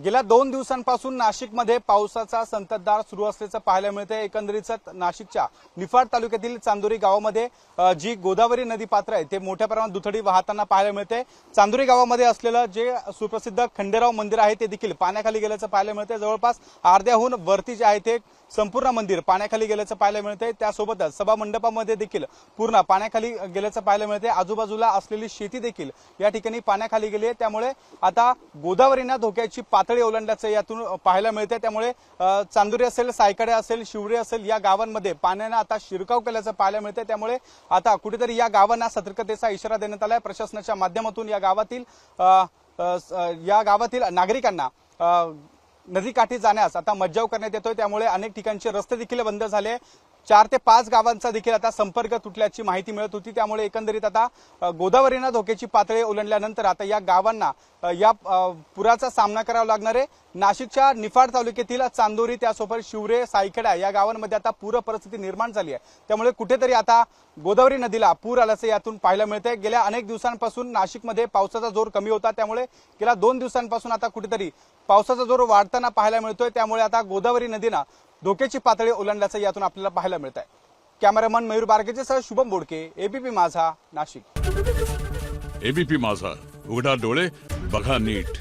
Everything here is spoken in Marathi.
गेल्या 2 दिवसांपासून नाशिकमध्ये पावसाचा संततधार सुरू असल्याचं पाहायला मिळतंय। एकंदरीत नाशिकच्या निफाड तालुक्यातील चांदोरी गावामध्ये जी गोदावरी नदी पात्र आहे ते मोठ्या प्रमाणात दुथडी वाहताना पाहायला मिळते। चांदोरी गावामध्ये असलेलं जे सुप्रसिद्ध खंडेराव मंदिर आहे ते देखील पाण्याखाली गेल्याचं पाहायला मिळतंय। जवळपास अर्ध्याहून वरती जे आहे ते संपूर्ण मंदिर पाण्याखाली गेल्याचं पाहायला मिळतंय। त्यासोबतच सभा मंडपामध्ये देखील पूर्ण पाण्याखाली गेल्याचं पाहायला मिळतंय। आजूबाजूला असलेली शेती देखील या ठिकाणी पाण्याखाली गेली आहे। त्यामुळे आता गोदावरीनं धोक्याची पातळी ओलांडल्याचं यातून पाहायला मिळते। त्यामुळे चांदोरी असेल, सायकडे असेल, शिवरे असेल या गावांमध्ये पाण्याने आता शिरकाव केल्याचं पाहायला मिळते। त्यामुळे आता कुठेतरी या गावांना सतर्कतेचा इशारा देण्यात आलाय प्रशासनाच्या माध्यमातून। या गावातील नागरिकांना नदीकाठी जाण्यास आता मज्जाव करण्यात येतोय। त्यामुळे अनेक ठिकाणचे रस्ते देखील बंद झाले। 4 ते 5 गावांचा देखील आता संपर्क तुटल्याची माहिती मिळत होती। त्यामुळे एकंदरीत आता गोदावरीनं धोक्याची पातळी ओलांडल्यानंतर आता या गावांना या पुराचा सामना करावा लागणार आहे। नाशिकच्या निफाड तालुक्यातील चांदोरी त्यासोबत शिवरे, सायखेडा या गावांमध्ये आता पूर परिस्थिती निर्माण झाली आहे। त्यामुळे कुठेतरी आता गोदावरी नदीला पूर आल्याचं यातून पाहायला मिळतंय। गेल्या अनेक दिवसांपासून नाशिकमध्ये पावसाचा जोर कमी होता। त्यामुळे गेल्या 2 दिवसांपासून आता कुठेतरी पावसाचा जोर वाढताना पाहायला मिळतोय। त्यामुळे आता गोदावरी नदीनं धोक्याची पातळी ओलांडल्याचं यातून आपल्याला पाहायला मिळत आहे। कॅमेरामन मयूर बारगेसह शुभम बोडके, एबीपी माझा, नाशिक। एबीपी माझा, उघडा डोळे बघा नीट।